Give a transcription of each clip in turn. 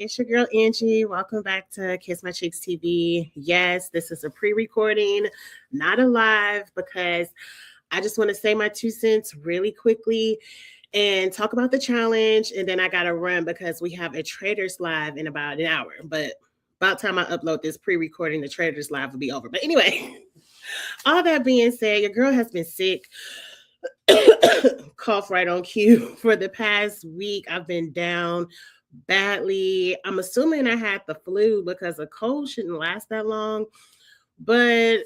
It's your girl Angie. Welcome back to Kiss My Cheeks TV. Yes, this is a pre-recording, not a live, because I just want to say my 2 cents really quickly and talk about the challenge. And then I gotta run because we have a Traders Live in about an hour. But about time I upload this pre-recording, the Traders Live will be over. But anyway, all that being said, your girl has been sick. Cough right on cue. For the past week, I've been down badly. I'm assuming I had the flu because a cold shouldn't last that long, but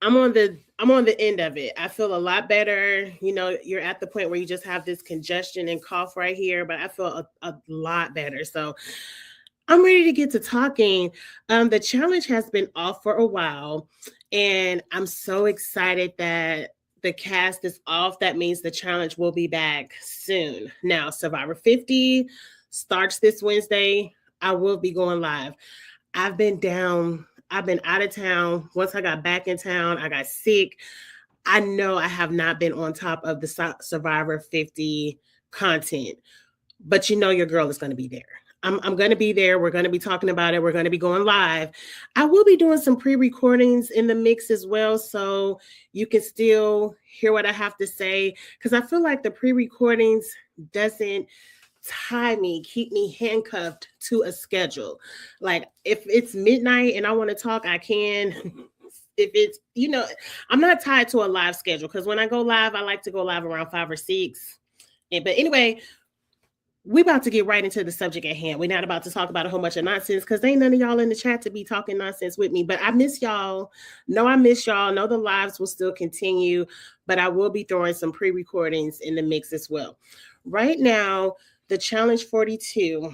I'm on the end of it. I feel a lot better. You're at the point where you just have this congestion and cough right here, but I feel a lot better. So I'm ready to get to talking. The challenge has been off for a while, and I'm so excited that the cast is off. That means the challenge will be back soon. Now, Survivor 50 starts this Wednesday. I will be going live. I've been down. I've been out of town. Once I got back in town, I got sick. I know I have not been on top of the Survivor 50 content, but your girl is going to be there. I'm going to be there. We're going to be talking about it. We're going to be going live. I will be doing some pre-recordings in the mix as well, so you can still hear what I have to say, because I feel like the pre-recordings doesn't tie me, keep me handcuffed to a schedule. Like if it's midnight and I want to talk, I can. If it's, I'm not tied to a live schedule, because when I go live, I like to go live around 5 or 6. But anyway, we about to get right into the subject at hand. We're not about to talk about a whole bunch of nonsense, because ain't none of y'all in the chat to be talking nonsense with me. But I miss y'all. No, I miss y'all. No, the lives will still continue, but I will be throwing some pre-recordings in the mix as well. Right now, the Challenge 42,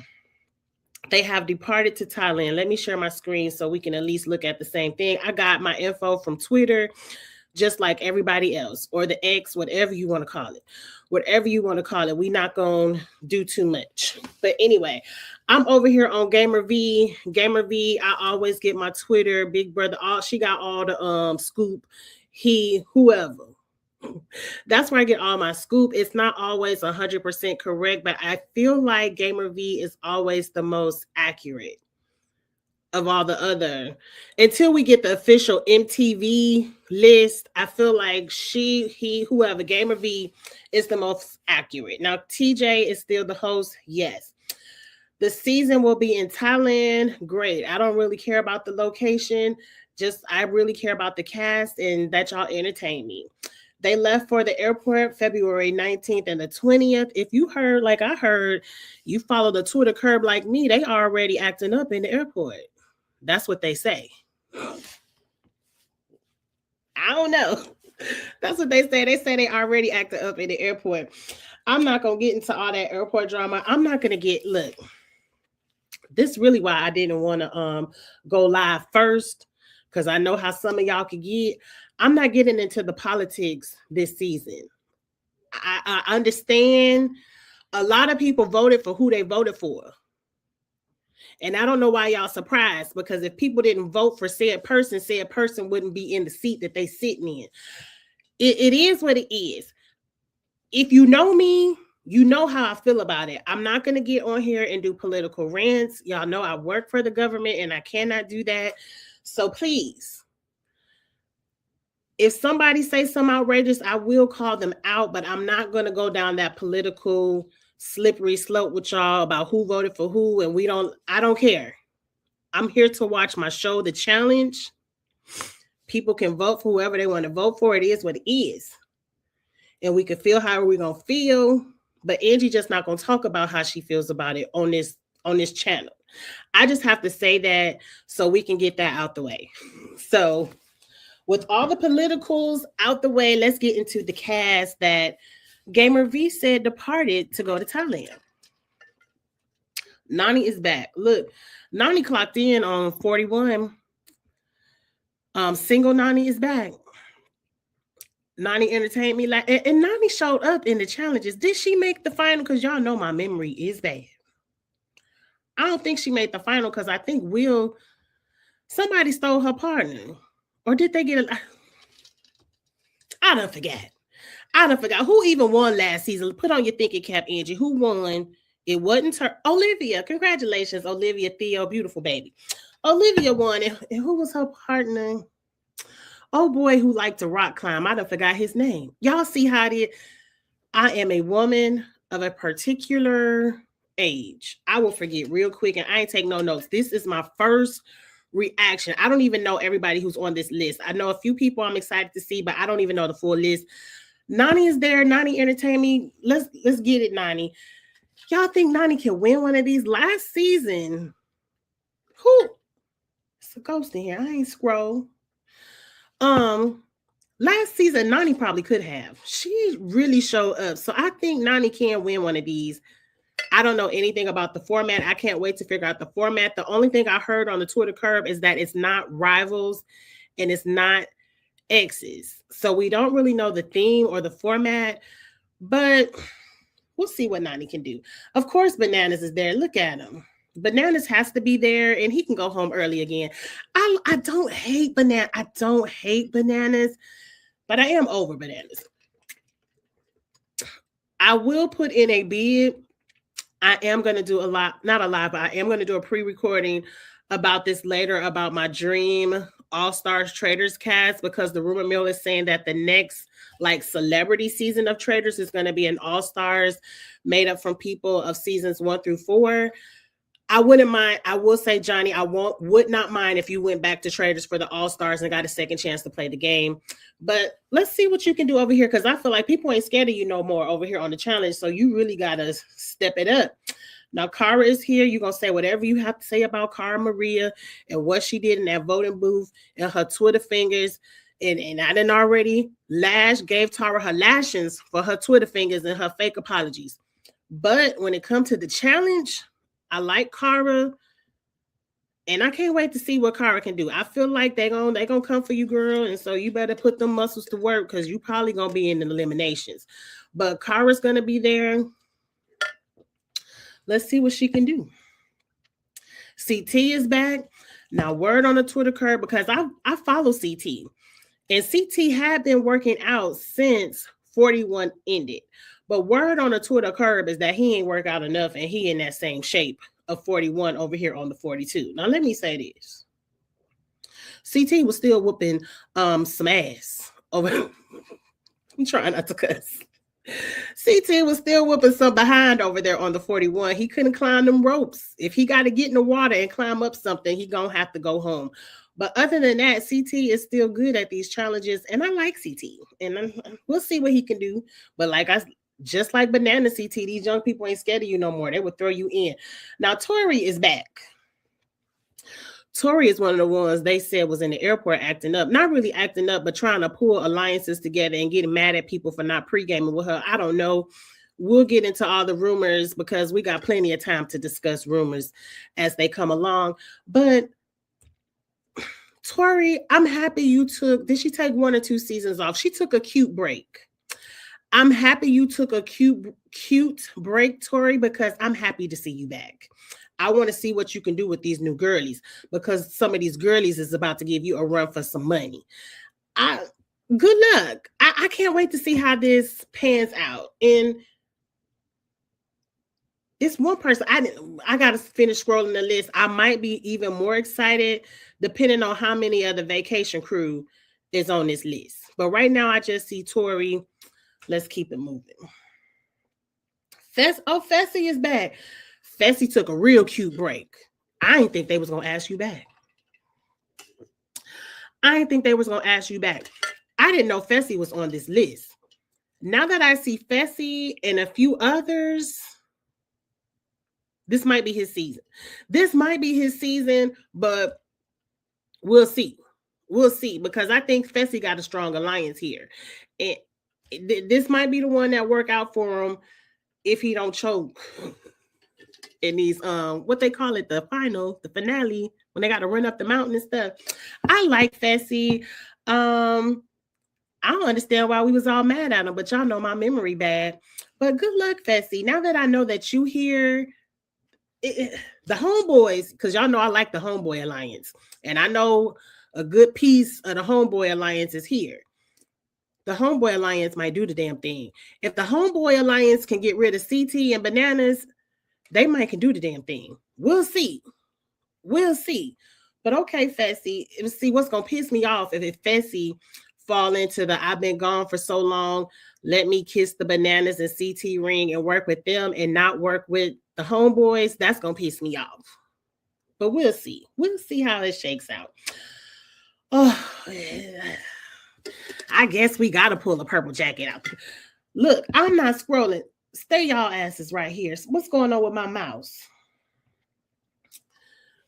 they have departed to Thailand. Let me share my screen so we can at least look at the same thing. I got my info from Twitter, just like everybody else, or the X, whatever you want to call it. Whatever you want to call it. We're not going to do too much. But anyway, I'm over here on Gamer V. Gamer V, I always get my Twitter, Big Brother. She got all the scoop. Whoever. That's where I get all my scoop. It's not always 100% correct, but I feel like Gamer V is always the most accurate of all the other. Until we get the official MTV list, I feel like whoever, Gamer V is the most accurate. Now, TJ is still the host. Yes. The season will be in Thailand. Great. I don't really care about the location. I really care about the cast and that y'all entertain me. They left for the airport February 19th and the 20th. If you heard, like I heard, you follow the Twitter curb like me, they already acting up in the airport. That's what they say. I don't know. That's what they say. They say they already acted up in the airport. I'm not going to get into all that airport drama. I'm not going to look, this is really why I didn't want to go live first, because I know how some of y'all could get. I'm not getting into the politics this season. I understand a lot of people voted for who they voted for. And I don't know why y'all surprised, because if people didn't vote for said person wouldn't be in the seat that they sitting in. It is what it is. If you know me, you know how I feel about it. I'm not going to get on here and do political rants. Y'all know I work for the government and I cannot do that. So please, if somebody says something outrageous, I will call them out, but I'm not going to go down that political slippery slope with y'all about who voted for who, and I don't care. I'm here to watch my show, The Challenge. People can vote for whoever they want to vote for. It is what it is. And we can feel however we're going to feel, but Angie just not going to talk about how she feels about it on this channel. I just have to say that so we can get that out the way. So with all the politicals out the way, let's get into the cast that Gamer V said departed to go to Thailand. Nani is back. Look, Nani clocked in on 41. Single Nani is back. Nani entertained me and Nani showed up in the challenges. Did she make the final? Because y'all know my memory is bad. I don't think she made the final, because I think somebody stole her partner. Or did they get I don't forget. Who even won last season. Put on your thinking cap, Angie. Who won It wasn't her. Olivia, congratulations, Olivia Theo, beautiful baby. Olivia won, and who was her partner? Oh boy, who liked to rock climb. I done forgot his name. Y'all see how it is? I am a woman of a particular age. I will forget real quick, and I ain't take no notes. This is my first reaction. I don't even know everybody who's on this list. I know a few people I'm excited to see, but I don't even know the full list. Nani is there. Nani entertain me. Let's get it, Nani. Y'all think Nani can win one of these? Last season, who? It's a ghost in here. I ain't scroll. Last season, Nani probably could have. She really showed up. So I think Nani can win one of these. I don't know anything about the format. I can't wait to figure out the format. The only thing I heard on the Twitter curb is that it's not rivals and it's not exes. So we don't really know the theme or the format, but we'll see what Nani can do. Of course, Bananas is there. Look at him. Bananas has to be there, and he can go home early again. I don't hate Bananas. I don't hate Bananas, but I am over Bananas. I will put in a bid. I am going to do not a lot, but I am going to do a pre-recording about this later, about my dream All-Stars Traders cast, because the rumor mill is saying that the next celebrity season of Traders is going to be an All-Stars made up from people of seasons 1 through 4. I wouldn't mind. I will say, Johnny, would not mind if you went back to Traders for the All-Stars and got a second chance to play the game. But let's see what you can do over here, because I feel like people ain't scared of you no more over here on the challenge. So you really got to step it up. Now, Cara is here. You're going to say whatever you have to say about Cara Maria and what she did in that voting booth and her Twitter fingers. And I didn't already gave Tara her lashings for her Twitter fingers and her fake apologies. But when it comes to the challenge, I like Cara, and I can't wait to see what Cara can do. I feel like they're gonna come for you, girl, and so you better put them muscles to work, because you probably gonna be in the eliminations. But Cara's gonna be there. Let's see what she can do. CT is back. Now, word on the Twitter curve, because I follow CT, and CT had been working out since 41 ended. But word on the Twitter curb is that he ain't work out enough, and he in that same shape of 41 over here on the 42. Now, let me say this. CT was still whooping some ass over. I'm trying not to cuss. CT was still whooping some behind over there on the 41. He couldn't climb them ropes. If he got to get in the water and climb up something, he gonna have to go home. But other than that, CT is still good at these challenges, and I like CT. And we'll see what he can do. But just like Banana CT, these young people ain't scared of you no more. They would throw you in. Now, Tori is back. Tori is one of the ones they said was in the airport acting up. Not really acting up, but trying to pull alliances together and getting mad at people for not pre-gaming with her. I don't know. We'll get into all the rumors, because we got plenty of time to discuss rumors as they come along. But Tori, I'm happy you did she take 1 or 2 seasons off? She took a cute break. I'm happy you took a cute break, Tori, because I'm happy to see you back. I want to see what you can do with these new girlies, because some of these girlies is about to give you a run for some money. Good luck. I can't wait to see how this pans out. And it's one person. I got to finish scrolling the list. I might be even more excited depending on how many of the vacation crew is on this list. But right now, I just see Tori. Let's keep it moving. Fessy is back. Fessy took a real cute break. I didn't think they was going to ask you back. I didn't know Fessy was on this list. Now that I see Fessy and a few others, this might be his season. But we'll see. Because I think Fessy got a strong alliance here. And this might be the one that work out for him if he don't choke in these what they call it, the finale, when they got to run up the mountain and stuff. I like Fessy. I don't understand why we was all mad at him, but y'all know my memory bad. But good luck, Fessy. Now that I know that you here, the homeboys, because y'all know I like the homeboy alliance, and I know a good piece of the homeboy alliance is here. The homeboy alliance might do the damn thing. If the homeboy alliance can get rid of CT and Bananas, They might can do the damn thing. We'll see. We'll see. But okay, Fessy. See what's gonna piss me off if Fessy fall into the I've been gone for so long. Let me kiss the bananas and CT ring and work with them and not work with the homeboys. That's gonna piss me off. But we'll see. We'll see how it shakes out. Oh, I guess we gotta pull a purple jacket out. Look, I'm not scrolling. Stay y'all asses right here. What's going on with my mouse?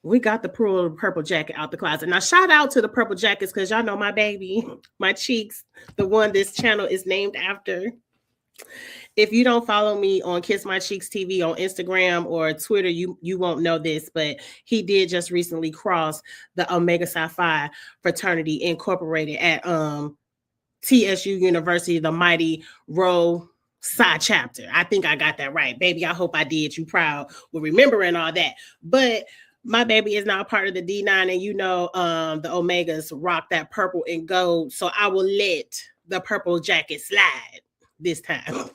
We got the purple jacket out the closet. Now, shout out to the purple jackets because y'all know my baby, my cheeks, the one this channel is named after. If you don't follow me on Kiss My Cheeks TV on Instagram or Twitter, you won't know this, but he did just recently cross the Omega Psi Phi fraternity incorporated at TSU University, the mighty Rho Psi chapter. I think I got that right, baby. I hope I did you proud with remembering all that. But my baby is now part of the D9, and you know the Omegas rock that purple and gold, so I will let the purple jacket slide this time.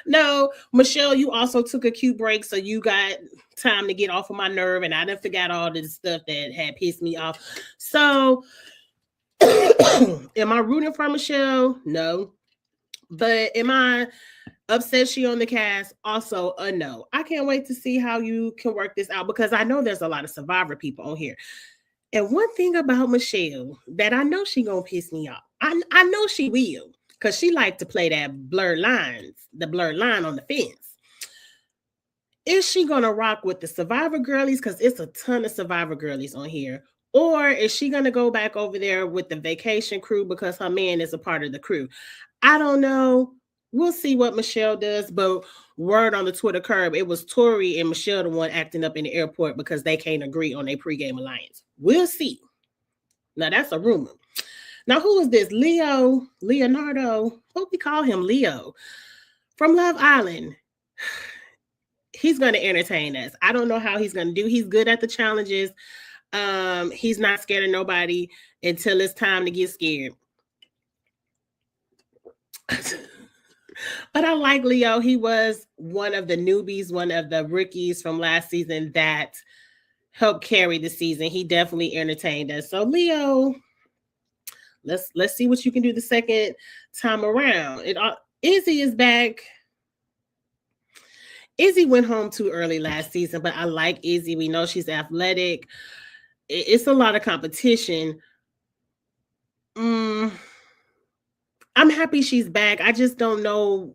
No, Michelle, you also took a cute break, so you got time to get off of my nerve, and I done forgot all this stuff that had pissed me off. So, am I rooting for Michelle? No. But am I upset she on the cast? Also a no. I can't wait to see how you can work this out because I know there's a lot of Survivor people on here. And one thing about Michelle that I know she gonna piss me off. I know she will because she like to play that blurred line on the fence. Is she gonna rock with the Survivor girlies? Because it's a ton of Survivor girlies on here. Or is she gonna go back over there with the vacation crew because her man is a part of the crew? I don't know. We'll see what Michelle does, but word on the Twitter curb, it was Tori and Michelle the one acting up in the airport because they can't agree on their pregame alliance. We'll see. Now, that's a rumor. Now, who is this? Leonardo, what we call him, Leo, from Love Island. He's going to entertain us. I don't know how he's going to do. He's good at the challenges. He's not scared of nobody until it's time to get scared. But I like Leo. He was one of the newbies, one of the rookies from last season that helped carry the season. He definitely entertained us. So Leo, let's see what you can do the second time around. Izzy is back. Izzy went home too early last season, but I like Izzy. We know she's athletic. It's a lot of competition. I'm happy she's back. I just don't know.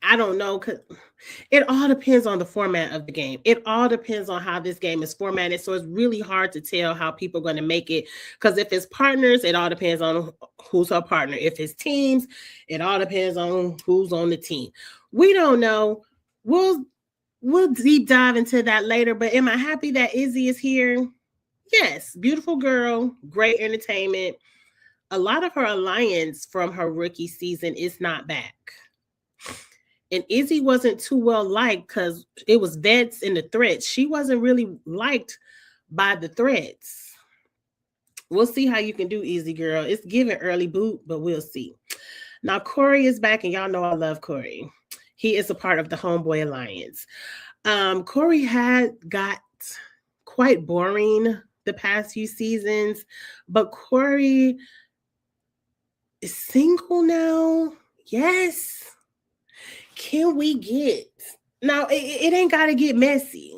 I don't know. Cause it all depends on the format of the game. It all depends on how this game is formatted. So it's really hard to tell how people are going to make it. Because if it's partners, it all depends on who's her partner. If it's teams, it all depends on who's on the team. We don't know. We'll deep dive into that later. But am I happy that Izzy is here? Yes. Beautiful girl. Great entertainment. A lot of her alliance from her rookie season is not back. And Izzy wasn't too well liked because it was vets in the threats. She wasn't really liked by the threats. We'll see how you can do, Izzy girl. It's giving early boot, but we'll see. Now, Corey is back, and y'all know I love Corey. He is a part of the Homeboy Alliance. Corey had got quite boring the past few seasons, but Corey is single now. Yes. Can we get now? It ain't got to get messy,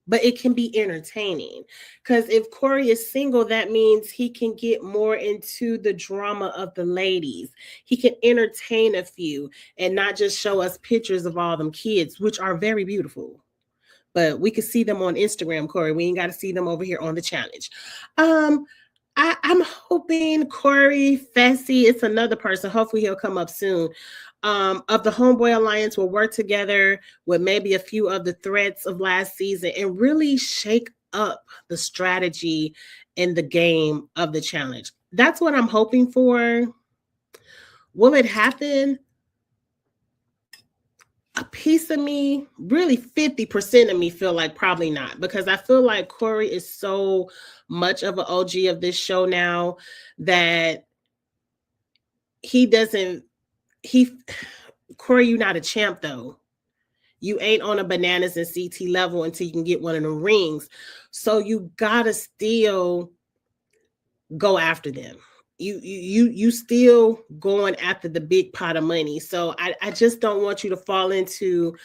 but it can be entertaining. Because if Corey is single, that means he can get more into the drama of the ladies. He can entertain a few and not just show us pictures of all them kids, which are very beautiful. But we can see them on Instagram, Corey. We ain't got to see them over here on the challenge. I'm hoping Corey Fessy, it's another person. Hopefully he'll come up soon. Of the Homeboy Alliance will work together with maybe a few of the threats of last season and really shake up the strategy in the game of the challenge. That's what I'm hoping for. Will it happen? A piece of me, really 50% of me feel like probably not, because I feel like Corey is so much of an OG of this show now that Corey, you're not a champ though. You ain't on a bananas and CT level until you can get one of the rings. So you gotta still go after them. You still going after the big pot of money. So I just don't want you to fall into,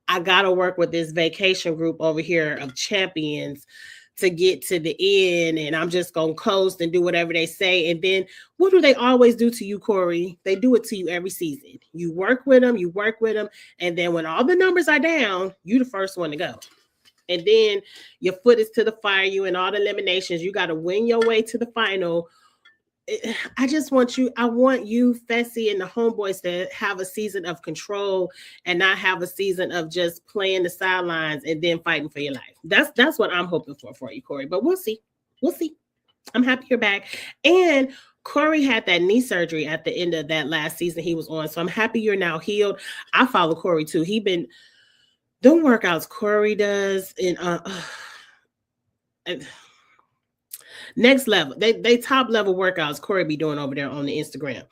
I gotta work with this vacation group over here of champions to get to the end, and I'm just gonna coast and do whatever they say. And then what do they always do to you, Corey? They do it to you every season. You work with them, and then when all the numbers are down, you the first one to go. And then your foot is to the fire, you in all the eliminations. You got to win your way to the final. I want you, Fessy, and the homeboys to have a season of control and not have a season of just playing the sidelines and then fighting for your life. That's what I'm hoping for you, Corey. But we'll see. I'm happy you're back. And Corey had that knee surgery at the end of that last season he was on. So I'm happy you're now healed. I follow Corey too. He been them workouts Corey does in next level. They top level workouts Corey be doing over there on the Instagram.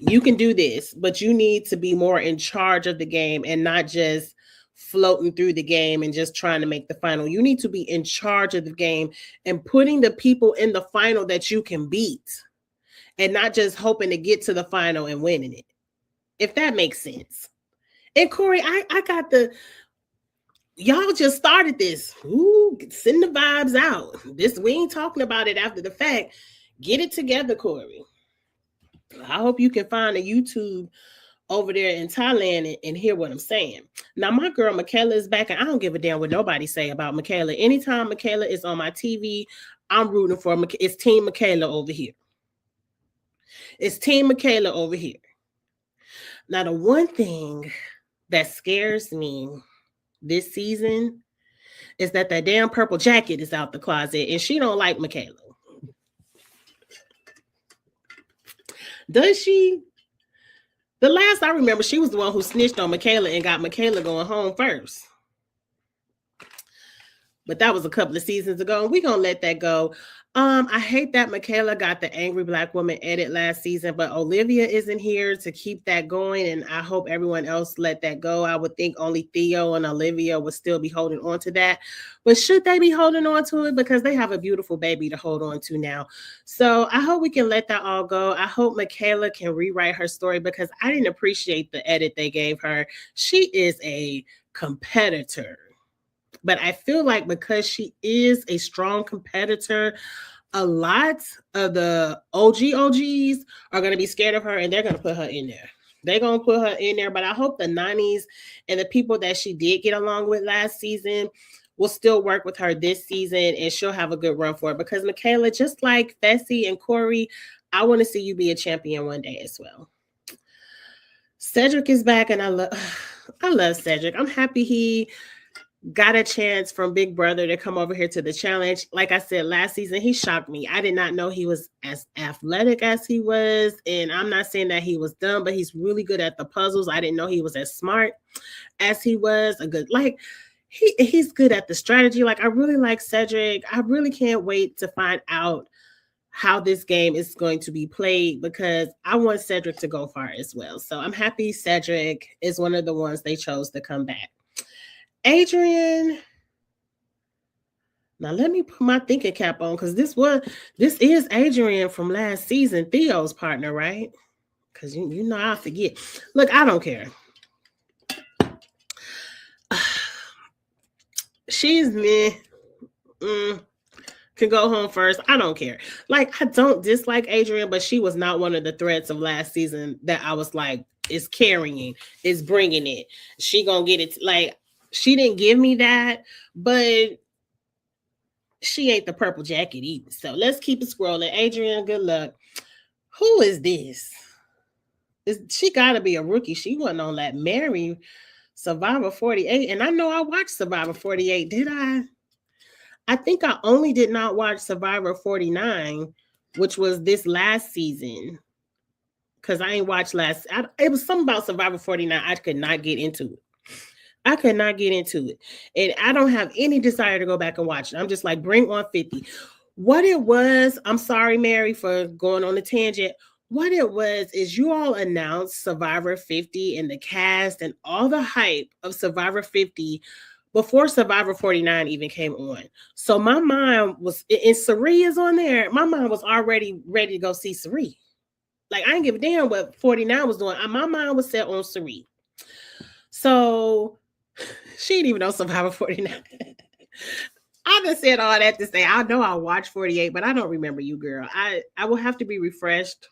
You can do this, but you need to be more in charge of the game and not just floating through the game and just trying to make the final. You need to be in charge of the game and putting the people in the final that you can beat and not just hoping to get to the final and winning it. If that makes sense. And Corey, I got y'all just started this. Ooh, send the vibes out. We ain't talking about it after the fact. Get it together, Corey. I hope you can find a YouTube over there in Thailand and hear what I'm saying. Now, my girl Michaela is back, and I don't give a damn what nobody say about Michaela. Anytime Michaela is on my TV, I'm rooting for it's Team Michaela over here. It's Team Michaela over here. Now, the one thing that scares me this season is that damn purple jacket is out the closet and she don't like Michaela. Does she? The last I remember, she was the one who snitched on Michaela and got Michaela going home first. But that was a couple of seasons ago, and we're going to let that go. I hate that Michaela got the Angry Black Woman edit last season, but Olivia isn't here to keep that going, and I hope everyone else let that go. I would think only Theo and Olivia would still be holding on to that. But should they be holding on to it? Because they have a beautiful baby to hold on to now. So I hope we can let that all go. I hope Michaela can rewrite her story because I didn't appreciate the edit they gave her. She is a competitor. But I feel like because she is a strong competitor, a lot of the OGs are going to be scared of her and they're going to put her in there. They're going to put her in there. But I hope the 90s and the people that she did get along with last season will still work with her this season and she'll have a good run for it. Because Michaela, just like Fessy and Corey, I want to see you be a champion one day as well. Cedric is back and I love Cedric. I'm happy he got a chance from Big Brother to come over here to the challenge. Like I said, last season, he shocked me. I did not know he was as athletic as he was. And I'm not saying that he was dumb, but he's really good at the puzzles. I didn't know he was as smart as he was. He's good at the strategy. Like, I really like Cedric. I really can't wait to find out how this game is going to be played because I want Cedric to go far as well. So I'm happy Cedric is one of the ones they chose to come back. Adrian, now let me put my thinking cap on because this is Adrian from last season, Theo's partner, right? Because you know I forget. Look, I don't care. She's me. Can go home first. I don't care. Like, I don't dislike Adrian, but she was not one of the threats of last season that I was like, is carrying, is bringing it. She gonna get it. Like, she didn't give me that, but she ain't the purple jacket either. So let's keep it scrolling. Adrian, good luck. Who is this? She got to be a rookie. She wasn't on that Mary Survivor 48. And I know I watched Survivor 48. Did I? I think I only did not watch Survivor 49, which was this last season. Because I ain't watched it was something about Survivor 49. I could not get into it. And I don't have any desire to go back and watch it. I'm just like, bring on 50. What it was, I'm sorry, Mary, for going on a tangent. what it was is you all announced Survivor 50 and the cast and all the hype of Survivor 50 before Survivor 49 even came on. So my mind was, and Sari is on there. My mind was already ready to go see Sari. Like, I didn't give a damn what 49 was doing. My mind was set on Sari. So she didn't even know Survivor 49. I just said all that to say I know I watched 48, but I don't remember you, girl. I will have to be refreshed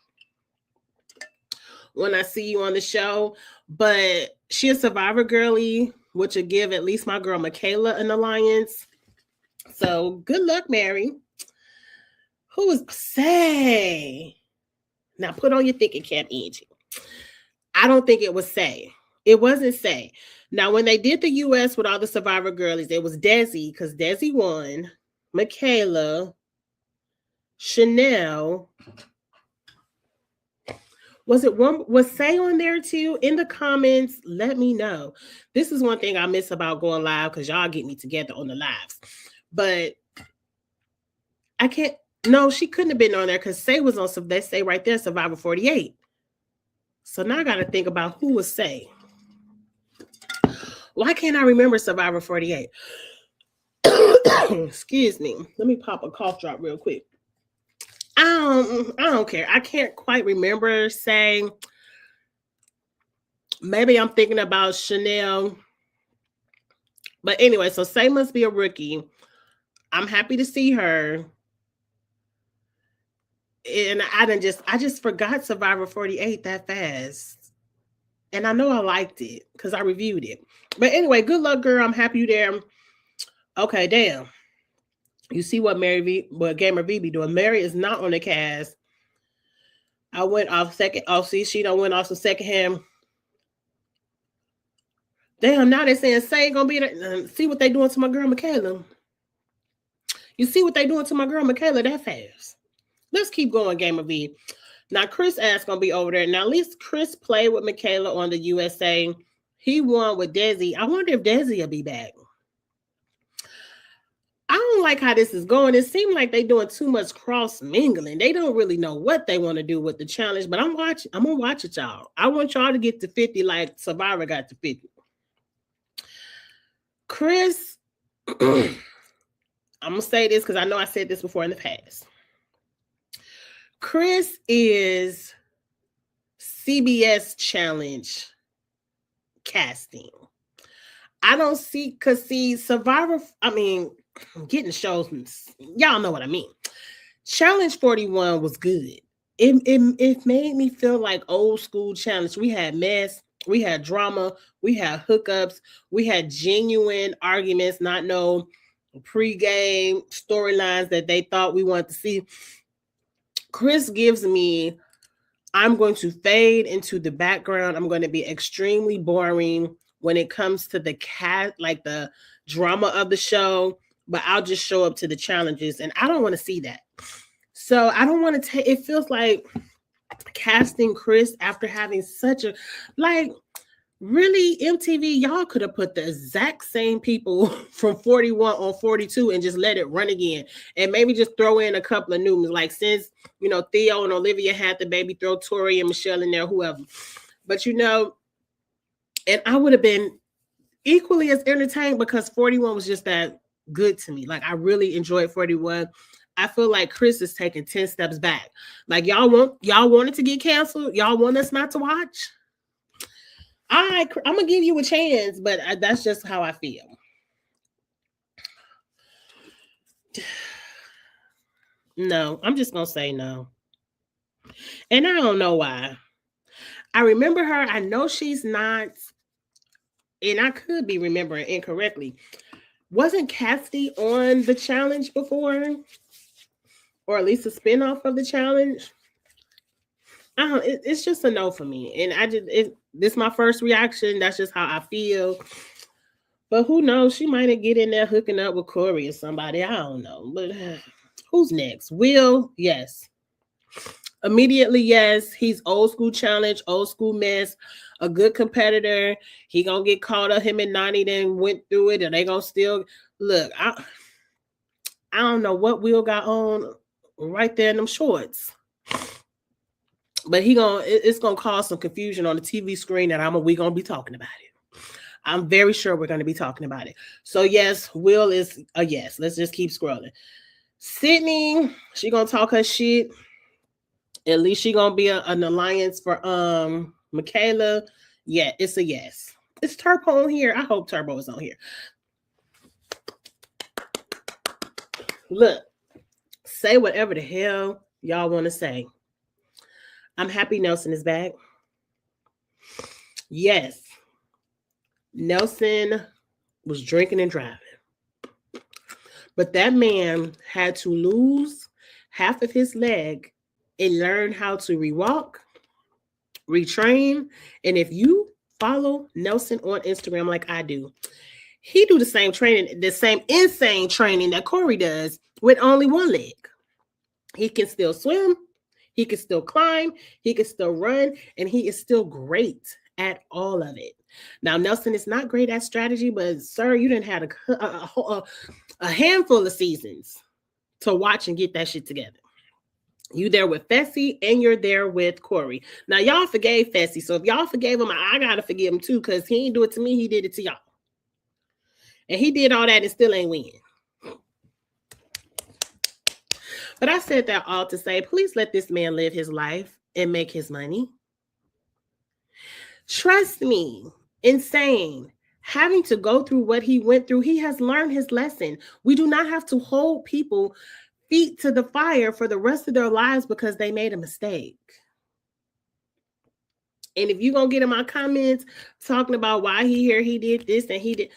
when I see you on the show. But she a Survivor girly, which will give at least my girl Michaela an alliance. So good luck, Mary. Who is Say? Now put on your thinking cap, Angie. I don't think it was Say. It wasn't Say. Now, when they did the U.S. with all the Survivor girlies, it was Desi, because Desi won, Michaela, Chanel. Was Say on there too? In the comments, let me know. This is one thing I miss about going live, because y'all get me together on the lives. But I can't. No, she couldn't have been on there, because Say was on some. They say right there, Survivor 48. So now I got to think about who was Say. Why can't I remember Survivor 48? Excuse me. Let me pop a cough drop real quick. I don't care. I can't quite remember saying. Maybe I'm thinking about Chanel. But anyway, so Say must be a rookie. I'm happy to see her. And I just forgot Survivor 48 that fast. And I know I liked it because I reviewed it. But anyway, good luck, girl. I'm happy you there. Okay, damn. You see what Gamer V be doing. Mary is not on the cast. I went off second. Oh, see, she done went off some second hand. Damn, now they're saying Say gonna be there. See what they doing to my girl Michaela. You see what they doing to my girl Michaela that fast. Let's keep going, Gamer V. Now, Chris ass gonna be over there. Now, at least Chris played with Michaela on the USA. He won with Desi. I wonder if Desi will be back. I don't like how this is going. It seems like they're doing too much cross mingling. They don't really know what they want to do with the challenge, but I'm gonna watch it, y'all. I want y'all to get to 50 like Survivor got to 50. Chris, I'm gonna say this because I know I said this before in the past. Chris is CBS challenge casting. I don't see, because see, Survivor, I mean, I'm getting shows, y'all know what I mean. Challenge 41 was good. It made me feel like old school challenge. We had mess, we had drama, we had hookups, we had genuine arguments, not no pre-game storylines that they thought we wanted to see. Chris gives me, I'm going to fade into the background. I'm going to be extremely boring when it comes to the like the drama of the show, but I'll just show up to the challenges, and I don't want to see that. So I don't want to take, it feels like casting Chris after having such a, like, really, MTV, y'all could have put the exact same people from 41 on 42 and just let it run again. And maybe just throw in a couple of new ones. Like, since, you know, Theo and Olivia had the baby, throw Tori and Michelle in there, whoever. But, you know, and I would have been equally as entertained because 41 was just that good to me. Like, I really enjoyed 41. I feel like Chris is taking 10 steps back. Like, y'all wanted to get canceled? Y'all want us not to watch? I'm gonna give you a chance, but that's just how I feel. No, I'm just gonna say no. And I don't know why. I remember her. I know she's not, and I could be remembering incorrectly. Wasn't Cassidy on the challenge before? Or at least a spinoff of the challenge? It's just a no for me. And this is my first reaction. That's just how I feel. But who knows? She might get in there hooking up with Corey or somebody. I don't know. But who's next? Will? Yes. Immediately, yes. He's old school challenge, old school mess, a good competitor. He gonna get caught up. Him and Nani then went through it, and they gonna still look. I don't know what Will got on right there in them shorts. But it's gonna cause some confusion on the TV screen that we gonna be talking about it. I'm very sure we're gonna be talking about it. So yes, Will is a yes. Let's just keep scrolling. Sydney, she gonna talk her shit. At least she gonna be an alliance for Michaela. Yeah, it's a yes. Is Turbo on here? I hope Turbo is on here. Look, say whatever the hell y'all want to say. I'm happy Nelson is back. Yes, Nelson was drinking and driving. But that man had to lose half of his leg and learn how to rewalk, retrain. And if you follow Nelson on Instagram like I do, he do the same training, the same insane training that Corey does with only one leg. He can still swim, he can still climb, he can still run, and he is still great at all of it. Now, Nelson is not great at strategy, but sir, you didn't have a handful of seasons to watch and get that shit together. You there with Fessy and you're there with Corey. Now, y'all forgave Fessy. So if y'all forgave him, I got to forgive him too, because he ain't do it to me. He did it to y'all. And he did all that and still ain't win. But I said that all to say, please let this man live his life and make his money. Trust me, in saying, having to go through what he went through, he has learned his lesson. We do not have to hold people feet to the fire for the rest of their lives because they made a mistake. And if you're going to get in my comments talking about why he did this and he did,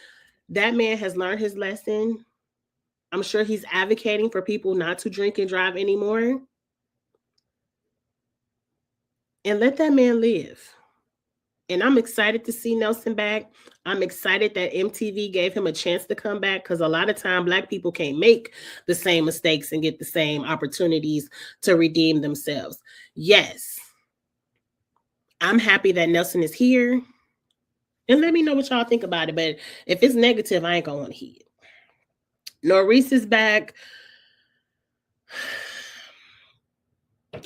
that man has learned his lesson. I'm sure he's advocating for people not to drink and drive anymore. And let that man live. And I'm excited to see Nelson back. I'm excited that MTV gave him a chance to come back, because a lot of time Black people can't make the same mistakes and get the same opportunities to redeem themselves. Yes, I'm happy that Nelson is here. And let me know what y'all think about it. But if it's negative, I ain't going to want to hear it. Norris is back.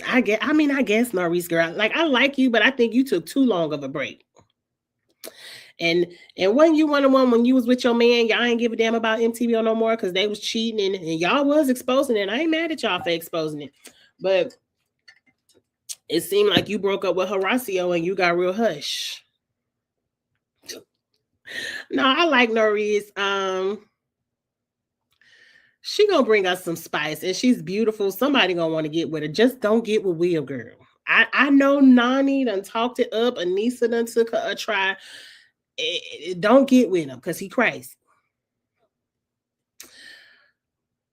I guess Norris, girl. Like, I like you, but I think you took too long of a break. And when you one-on-one, when you was with your man, y'all ain't give a damn about MTV no more because they was cheating and y'all was exposing it. I ain't mad at y'all for exposing it. But it seemed like you broke up with Horacio and you got real hush. No, I like Norris. She gonna bring us some spice, and she's beautiful. Somebody gonna want to get with her. Just don't get with Will, girl. I know Nani done talked it up. Anissa done took her a try. Don't get with him because he crazy.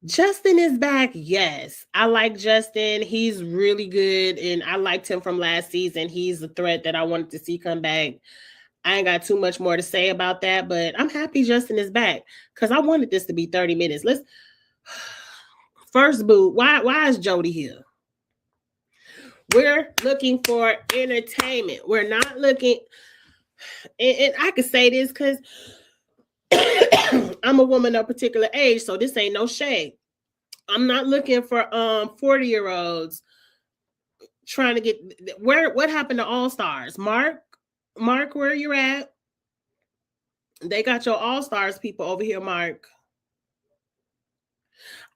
Justin is back. Yes, I like Justin. He's really good, and I liked him from last season. He's a threat that I wanted to see come back. I ain't got too much more to say about that, but I'm happy Justin is back because I wanted this to be 30 minutes. Let's first, boo. Why is Jody here? We're looking for entertainment. We're not looking, and I can say this because I'm a woman of a particular age, so this ain't no shade. I'm not looking for 40-year-olds trying to get what happened to All Stars? Mark, where you at? They got your All Stars people over here, Mark.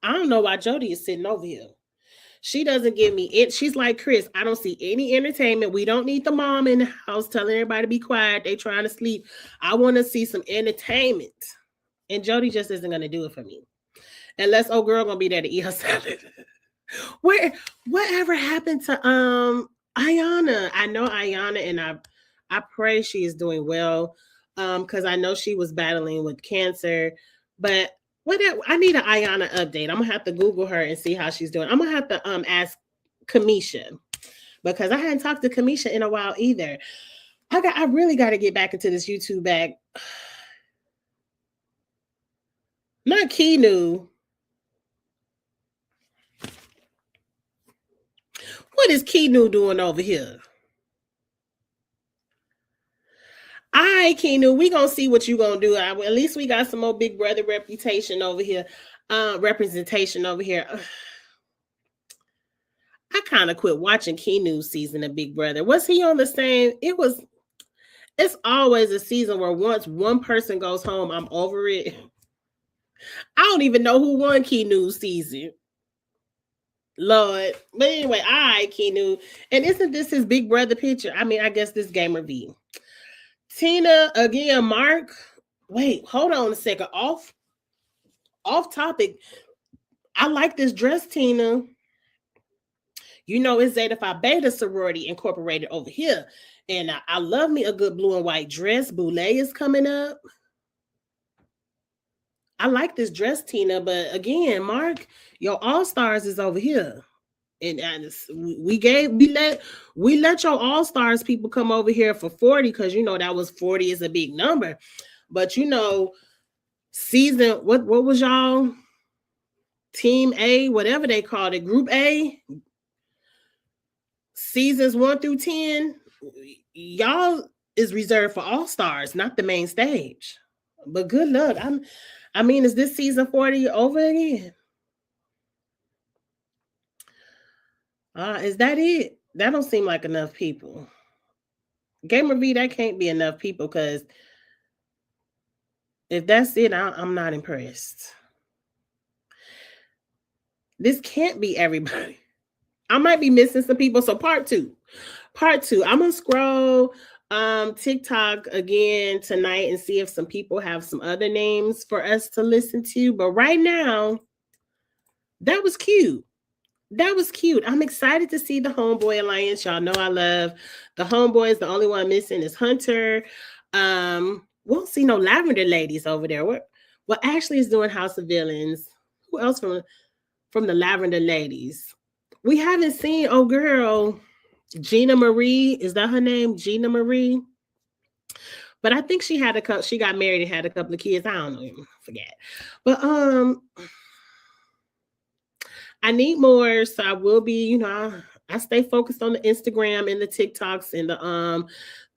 I don't know why Jody is sitting over here. She doesn't give me it. She's like, Chris, I don't see any entertainment. We don't need the mom in the house telling everybody to be quiet. They trying to sleep. I want to see some entertainment. And Jody just isn't going to do it for me. Unless old girl going to be there to eat her salad. Whatever happened to Ayana? I know Ayana, and I pray she is doing well. Because I know she was battling with cancer. But I need an Ayana update. I'm gonna have to Google her and see how she's doing. I'm gonna have to ask Kamisha, because I hadn't talked to Kamisha in a while either. I really got to get back into this YouTube bag. Not Keanu. What is Keanu doing over here? All right, Keanu, we gonna see what you gonna do. At least we got some more Big Brother representation over here. I kind of quit watching Keanu's season of Big Brother. Was he on the same? It's always a season where once one person goes home, I'm over it. I don't even know who won Keanu's season. Lord. But anyway, all right, Keanu. And isn't this his Big Brother picture? I mean, I guess this Gamer V. Tina, again, Mark. Wait, hold on a second. Off topic. I like this dress, Tina. You know, it's Zeta Phi Beta sorority incorporated over here. And I love me a good blue and white dress. Boulay is coming up. I like this dress, Tina. But again, Mark, your All-Stars is over here. And we let your All-Stars people come over here for 40 because you know that was 40 is a big number. But you know, season what was y'all team A, whatever they called it, group A, seasons 1 through 10, y'all is reserved for All-Stars, not the main stage. But good luck. I mean, is this season 40 over again? Is that it? That don't seem like enough people. Gamer V, that can't be enough people because if that's it, I'm not impressed. This can't be everybody. I might be missing some people. So part two. I'm gonna scroll TikTok again tonight and see if some people have some other names for us to listen to. But right now, that was cute. That was cute. I'm excited to see the Homeboy Alliance. Y'all know I love the Homeboys. The only one missing is Hunter. Won't see no Lavender Ladies over there. Well, Ashley is doing House of Villains. Who else from the Lavender Ladies? We haven't seen girl Gina Marie. Is that her name? Gina Marie. But I think she got married and had a couple of kids. I don't know, forget. But I need more, so I will be, I stay focused on the Instagram and the TikToks and the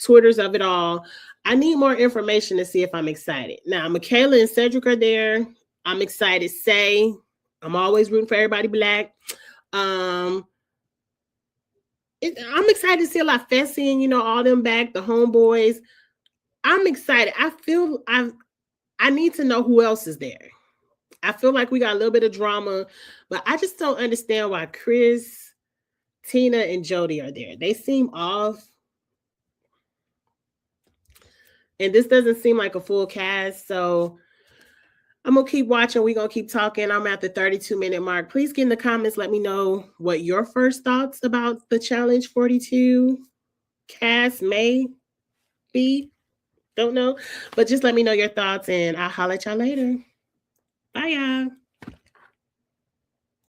Twitters of it all. I need more information to see if I'm excited. Now, Michaela and Cedric are there. I'm excited. I'm always rooting for everybody black. I'm excited to see a lot Fessy and all them back, the Homeboys. I'm excited. I feel I need to know who else is there. I feel like we got a little bit of drama, but I just don't understand why Chris, Tina, and Jody are there. They seem off. And this doesn't seem like a full cast, so I'm going to keep watching. We're going to keep talking. I'm at the 32-minute mark. Please get in the comments. Let me know what your first thoughts about the Challenge 42 cast may be. Don't know. But just let me know your thoughts, and I'll holler at y'all later. Bye, y'all.